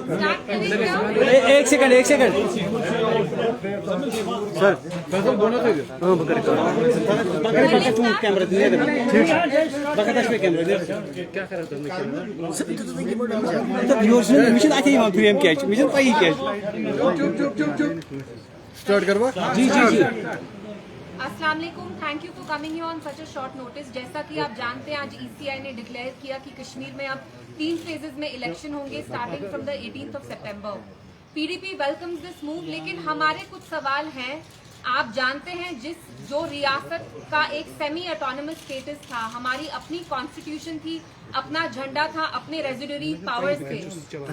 एक second sir अस्सलाम वालेकुम, thank you for coming here on such a short notice. जैसा कि आप जानते हैं, आज ECI ने डिक्लेयर किया कि कश्मीर में अब 3 फेजेस में इलेक्शन होंगे starting from the 18th of September. PDP welcomes this move, लेकिन हमारे कुछ सवाल हैं। आप जानते हैं जो रियासत का एक सेमी ऑटोनमस स्टेटस था, हमारी अपनी कॉन्स्टिट्यूशन थी, अपना झंडा था, अपने रेजिडरी पावर्स थे,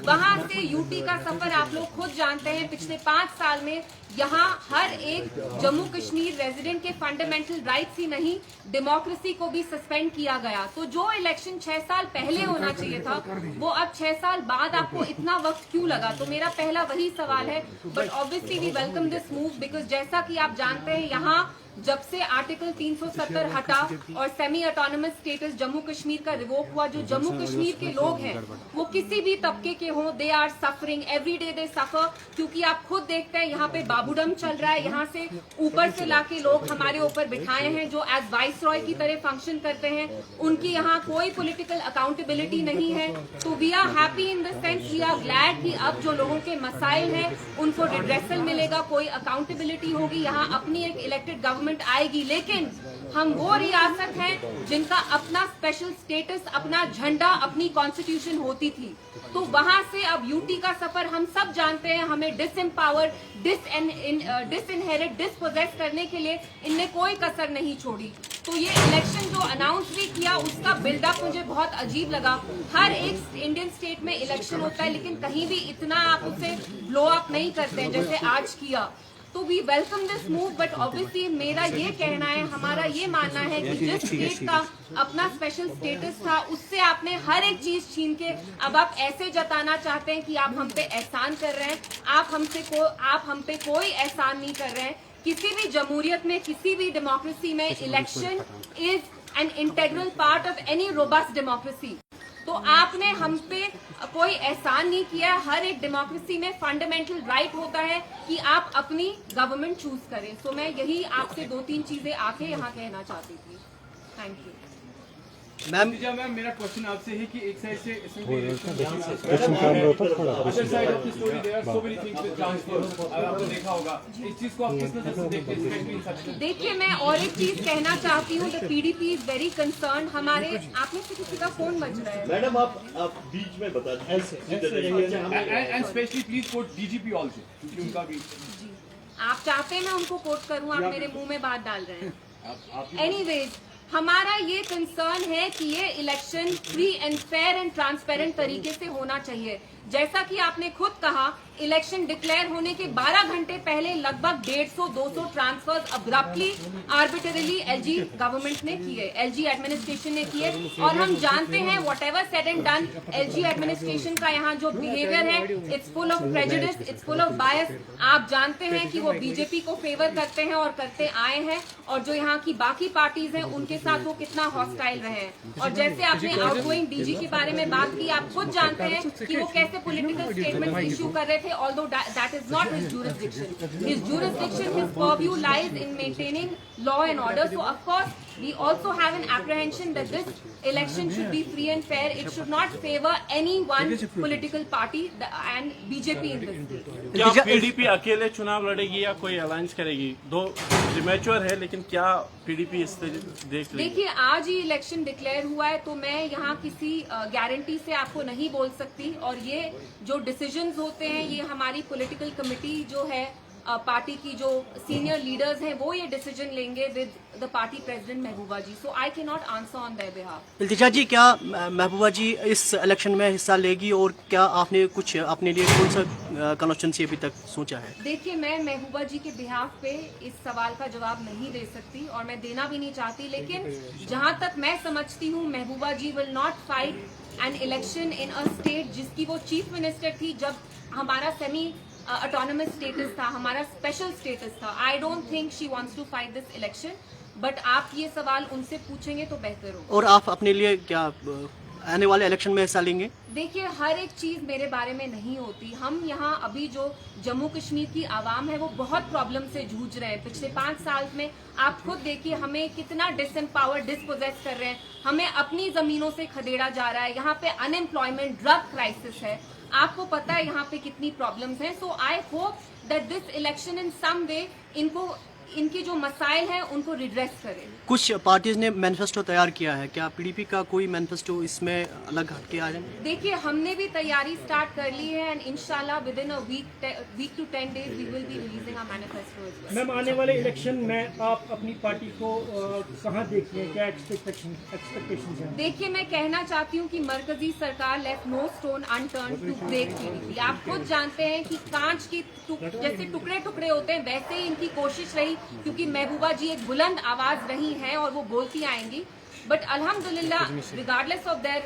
वहां से यूटी का सफर आप लोग खुद जानते हैं। पिछले 5 साल में यहाँ हर एक जम्मू कश्मीर रेजिडेंट के फंडामेंटल राइट्स ही नहीं, डेमोक्रेसी को भी सस्पेंड किया गया। तो जो इलेक्शन 6 साल पहले होना चाहिए था, वो अब 6 साल बाद आपको इतना वक्त क्यों लगा? तो मेरा पहला वही सवाल है। But obviously we welcome this move, because जैसा कि आप जानते हैं, यहाँ जब से आर्टिकल 370 हटा और semi autonomous status Jammu Kashmir का रिवोक हुआ, जो जम्मू कश्मीर के लोग हैं वो किसी भी तबके के हों, they are suffering every day, they suffer. क्योंकि आप खुद देखते हैं यहाँ पे बाबूडम चल रहा है, यहाँ से ऊपर से लाके लोग हमारे ऊपर बिठाए हैं जो एज वाइस रॉय की तरह फंक्शन करते हैं। उनकी यहाँ कोई पॉलिटिकल अकाउंटेबिलिटी नहीं है। तो we are happy in the sense, we are glad कि अब जो लोगों के मसाइल हैं उनको रिड्रेसल मिलेगा, कोई अकाउंटेबिलिटी होगी, यहाँ अपनी एक इलेक्टेड गवर्नमेंट आएगी। लेकिन हम वो रियासत हैं जिनका अपना स्पेशल स्टेटस, अपना झंडा, अपनी कॉन्स्टिट्यूशन होती थी। तो वहां से अब यूटी का सफर हम सब जानते हैं, हमें डिसएम्पावर, डिसइनहेरिट, डिसपोजेस करने के लिए इनने कोई कसर नहीं छोड़ी। तो ये इलेक्शन जो अनाउंस भी किया, उसका बिल्डअप मुझे बहुत अजीब लगा। हर एक इंडियन स्टेट में इलेक्शन होता है, लेकिन कहीं भी इतना आप उसे ब्लो अप नहीं करते हैं जैसे आज किया। तो we welcome this move, but obviously मेरा ये कहना है, हमारा ये मानना है कि जिस स्टेट का अपना स्पेशल स्टेटस था, उससे आपने हर एक चीज छीन के अब आप ऐसे जताना चाहते हैं कि आप हम पे एहसान कर रहे हैं। आप हम पे कोई एहसान नहीं कर रहे हैं। किसी भी जमहूरियत में, किसी भी डेमोक्रेसी में election is an integral part of any robust democracy. तो आपने हम पे कोई एहसान नहीं किया। हर एक डेमोक्रेसी में फंडामेंटल राइट होता है कि आप अपनी गवर्नमेंट चूज करें। सो मैं यही आपसे 2-3 चीजें आके यहाँ कहना चाहती थी। Thank you ma'am. मेरा क्वेश्चन आपसे है कि एक साइड से आपने देखा होगा, इस चीज को आप किस नजर से देखते हैं? देखिए, मैं और एक चीज कहना चाहती हूँ, the PDP is very concern. हमारे आपने से किसी का फोन बज रहा है मैडम, आप बीच में बता दीजिए। And specially please quote DGP also, क्योंकि उनका भी जी, आप चाहते हैं मैं उनको कोट करूँ? आप मेरे मुंह में बात डाल रहे हैं। एनीवेज, हमारा ये कंसर्न है कि ये election free and fair and transparent तरीके से होना चाहिए। जैसा कि आपने खुद कहा, इलेक्शन डिक्लेयर होने के 12 घंटे पहले लगभग 150-200 ट्रांसफर्स अब्रप्टली, आर्बिटरली LG गवर्नमेंट ने किए, LG एडमिनिस्ट्रेशन ने किए। और हम जानते हैं what ever said and done, LG administration का यहाँ जो बिहेवियर है, it's full of prejudice, it's full of बायस। आप जानते हैं कि वो BJP को फेवर करते हैं और करते आए हैं, और जो यहाँ की बाकी पार्टीज हैं उनके साथ वो कितना हॉस्टाइल रहे हैं। और जैसे आपने आउटगोइंग DG के बारे में बात की, आप खुद जानते हैं कि वो कैसे पॉलिटिकल स्टेटमेंट इश्यू कर रहे थे, although that is not his jurisdiction. His jurisdiction, his purview lies in maintaining law and order. So of course we also have an apprehension that this election should be free and fair. It should not favor any one political party and BJP in this. क्या PDP अकेले चुनाव लड़ेगी या कोई alliance करेगी? दो premature है, लेकिन क्या PDP इस देख रही है? देखिए, आज ही इलेक्शन डिक्लेयर हुआ है, तो मैं यहाँ किसी गारंटी से आपको नहीं बोल सकती। और ये जो डिसीजंस होते हैं, ये हमारी पॉलिटिकल कमेटी जो है, पार्टी की जो सीनियर लीडर्स हैं, वो ये डिसीजन लेंगे with the party president Mehbooba ji. So I can not answer on their behalf. Iltija ji, क्या महबूबा जी इस इलेक्शन में हिस्सा लेगी, और क्या आपने कुछ अपने लिए कौन सा कॉन्स्टिट्यूंसी अभी तक सोचा है? देखिए, मैं महबूबा जी के बिहाफ पे इस सवाल का जवाब नहीं दे सकती, और मैं देना भी नहीं चाहती। लेकिन जहां तक मैं समझती हूँ, Mehbooba ji will not fight an election in a state जिसकी वो चीफ मिनिस्टर थी जब हमारा सेमी ऑटोनमस स्टेटस था, हमारा स्पेशल स्टेटस था। I don't think she wants to fight this election, but आप ये सवाल उनसे पूछेंगे तो बेहतर होगा। और आप अपने लिए क्या आने वाले इलेक्शन में हिस्सा लेंगे? देखिए, हर एक चीज मेरे बारे में नहीं होती। हम यहाँ अभी जो जम्मू कश्मीर की आवाम है वो बहुत प्रॉब्लम से जूझ रहे हैं। पिछले 5 साल में आप खुद देखिए हमें कितना डिसएम्पावर, डिसपोजेस कर रहे हैं, हमें अपनी जमीनों से खदेड़ा जा रहा है। यहाँ पे अनएम्प्लॉयमेंट, ड्रग क्राइसिस है, आपको पता है यहाँ पे कितनी प्रॉब्लम्स हैं। So I hope that this election in some way इनकी जो मसाइल हैं उनको रिड्रेस करे। कुछ पार्टीज ने मैनिफेस्टो तैयार किया है, क्या पीडीपी का कोई मैनिफेस्टो इसमें अलग हटके आ जाए? देखिए, हमने भी तैयारी स्टार्ट कर ली है एंड इंशाल्लाह within a week to 10 days we will be releasing our manifesto as well. Ma'am, आने वाले इलेक्शन में आप अपनी पार्टी को कहां देखती हैं, क्या एक्सपेक्टेशंस हैं? देखिए, मैं कहना चाहती हूँ कि मरकजी सरकार left no stone unturned to break PDP. आप खुद जानते हैं कि कांच की जैसे टुकड़े टुकड़े होते हैं वैसे ही इनकी कोशिश रही, क्योंकि महबूबा जी एक बुलंद आवाज रही हैं और वो बोलती आएंगी। बट अल्हम्दुलिल्लाह, regardless of their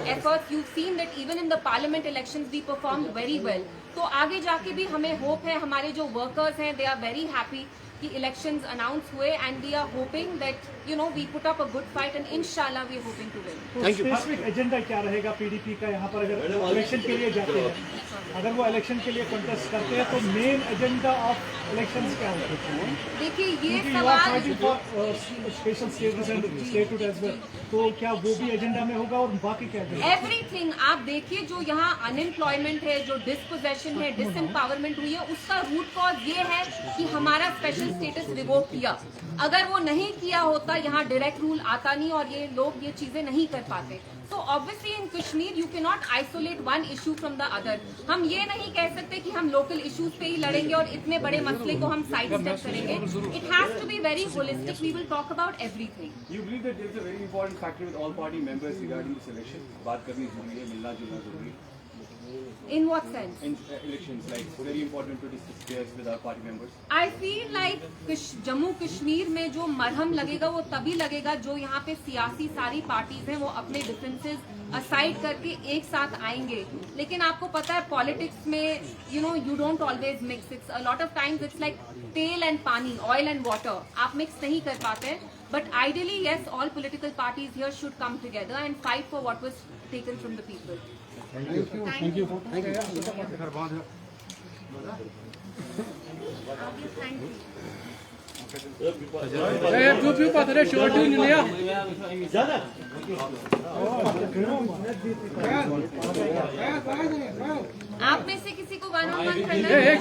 efforts, you seen that even in the parliament elections we performed very well. तो आगे जाके भी हमें होप है, हमारे जो वर्कर्स हैं दे आर वेरी हैप्पी कि इलेक्शंस अनाउंस हुए and we are hoping that we put up a good fight and इंशाल्लाह we are hoping to win. तो स्पेसिफिक एजेंडा क्या रहेगा पीडीपी का यहाँ पर, अगर इलेक्शन के लिए जाते हैं, अगर वो इलेक्शन के लिए कंटेस्ट करते हैं तो मेन एजेंडा ऑफ इलेक्शंस क्या होते हैं? देखिए, ये क्योंकि यू आर सवाल fighting for special status and statehood as well, तो क्या वो भी एजेंडा में होगा और बाकी क्या एजेंडा? एवरीथिंग। आप देखिए, जो यहाँ अनएम्प्लॉयमेंट है, जो डिसपोजेशन है, डिसएम्पावरमेंट हुई है, उसका रूट कॉज ये है कि हमारा स्पेशल स्टेटस रिवोक किया। अगर वो नहीं किया होता, यहाँ डायरेक्ट रूल आता नहीं और ये लोग ये चीजें नहीं कर पाते। So obviously in Kashmir you cannot isolate one issue from the other. हम ये नहीं कह सकते कि हम लोकल इश्यूज पे ही लड़ेंगे और इतने बड़े मसले को हम साइड स्टेप करेंगे। It has to be very holistic. We will talk about everything. You believe that there is a very important factor with all party members regarding this election? बात करनी जरूरी है, मिलना जुलना जरूरी है। In what sense? In elections, like very important to discuss this with our party members. I feel like Jammu Kashmir में जो मरहम लगेगा वो तभी लगेगा जो यहाँ पे सियासी सारी पार्टीज हैं वो अपने डिफरेंसेस असाइड करके एक साथ आएंगे। लेकिन आपको पता है पॉलिटिक्स में you don't always mix. It's a lot of times it's like तेल एंड पानी, oil and water. आप मिक्स नहीं कर पाते हैं। But ideally, yes, all political parties here should come together and fight for what was taken from the people. Thank you. आप में से किसी को 1-on-1 करना है?